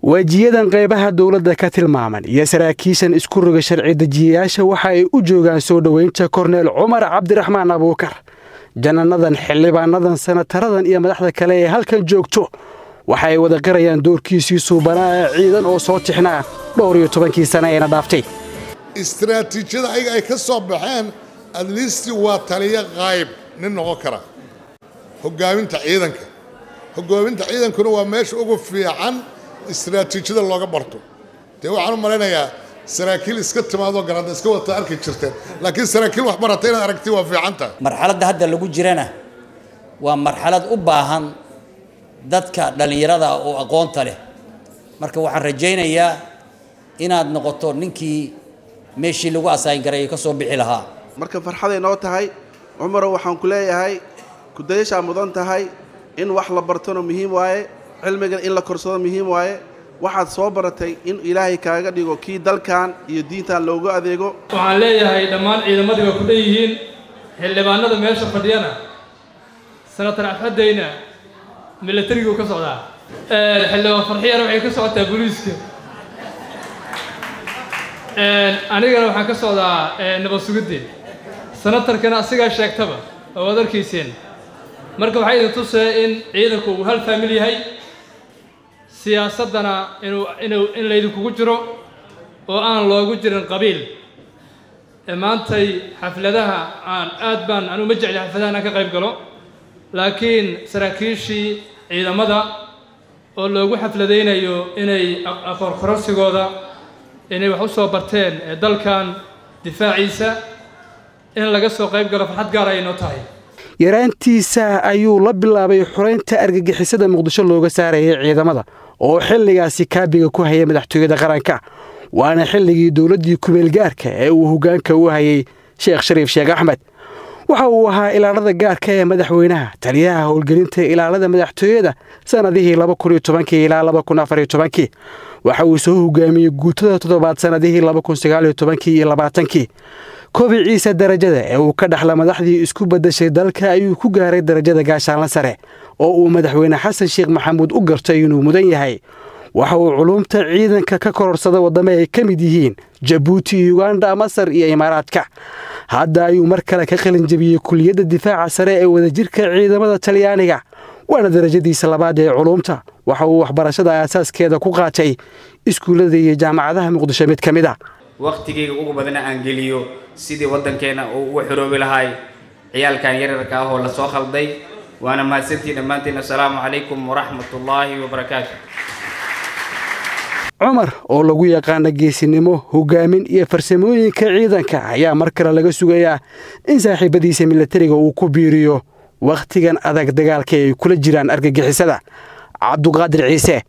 waajiyadan qaybaha dawladda ka tilmaaman iyo saraakiishan isku roga sharci dejiyayaasha waxa ay u joogaan soo dhaweynta Korneel Cumar Cabdiraxmaan Abuukar jananadan xildhibaanadan sanataradan iyo madaxda kale ee halkan joogto waxa ay wada qarayaan doorkiisii suubanaa ciidan oo soo tixnaa dhowr iyo 12 sano ee dhaaftay istiraatiijiyada ay ka soo baxeen at least waa taliye qayb nin noqon kara hogaaminta ciidankuna waa meesha ugu fiican istiraatiijiyada looga barto de waxaan u maleynayaa saraakiil iska timaado garada iska wata arki jirteen laakiin saraakiil wax baratay inaad aragti waa fiicanta marxaladda hadda lagu jirana waa marxalad u baahan dadka dhalinyarada oo aqoonta leh marka waxaan rajaynayaa inaad noqoto ninkii meeshii lagu asaayn garay ka soo bixi lahaa marka farxaday noo tahay Cumar waxaan ku leeyahay ku dayasha mudan tahay in wax la bartano muhiim waaye cilmiga in la korsado muhiim waaye waxaad soo baratay in Ilaahay kaaga dhigo kii dalkan iyo diintan loogu adeego waxaan leeyahay dhammaan ciidamada ku dheeyeen xildhibaanada meesha fadhiyana sanatar afadayna militariga ka socda xildhibaan farxiyana waxay ka socotaa booliiska anigana waxaan ka socdaa nabad sugidda sanatarkana asiga sheegtaba oo wadarkiiseen marka waxay idin tusay in ciidanku uu hal family yahay siyaasadana in laydu kugu jiro oo aan loogu jirin qabiil maantay xafladaha aan aad baan anu ma jecel xafladaha ka qayb galo laakiin saraakiishii ciidamada oo loogu xafladeynayo inay aqoon-kororsigooda inay wax u soo barteen dalkan difaaciisa in laga soo qayb galo farxad gaar ah inoo tahay yaraantiisa ayuu la bilaabay xureynta argagixisada Muqdisho looga saarayay ciidamada oo xilligaasi kaabiga ku hayay madaxtooyada qaranka waana xilligii dawladii kumeel gaarka ee uu hoggaanka u hayay Sheekh Shariif Sheekh Axmed waxa uu ahaa ilaalada gaarka ee madaxweynaha taliyaha howlgelinta ilaalada madaxtooyada sanadihii 2010 ilaa 2014 waxa uu soo hoggaamiyay guutada toddobaad sanadihii 2019 iyo 2020 kobiciisa darajada ee uu ka dhaxla madaxdii isku bedeshay dalka ayuu ku gaaray darajada gaashaan sare oo uu madaxweyne Xasan Sheekh Maxamuud u gartay inuu mudan yahay waxa uu culumta ciidanka ka kororsada wadamo ay kamid yihiin Djibouti, Uganda, Masar iyo Imaaraadka hadda ayuu mar kale ka qalin jabiyay kulliyadda difaaca sare ee wadajirka ciidamada Talyaaniga waana darajadiisa labaad ee culumta waxa uu waxbarashada asaaskeeda ku qaatay iskuulada iyo jaamacadaha Muqdisho mid kamid ah waqtigeyga ugu badan aan geliyo sidii wadankeena uu xoroobi lahaay ciyaalkan yararka ah oo la soo khalday waana mahadsantiin dhammaantiin assalaamu calaykum waraxmatullaahi wabarakaatuh Cumar oo lagu yaqaan geesinimo hogaamin iyo farsamooyinka ciidanka ayaa mar kale laga sugayaa in saaxiibadiisa militariga uu ku biiriyo waqtigan adag dagaalka ay kula jiraan argagixisada Cabduqaadir Ciise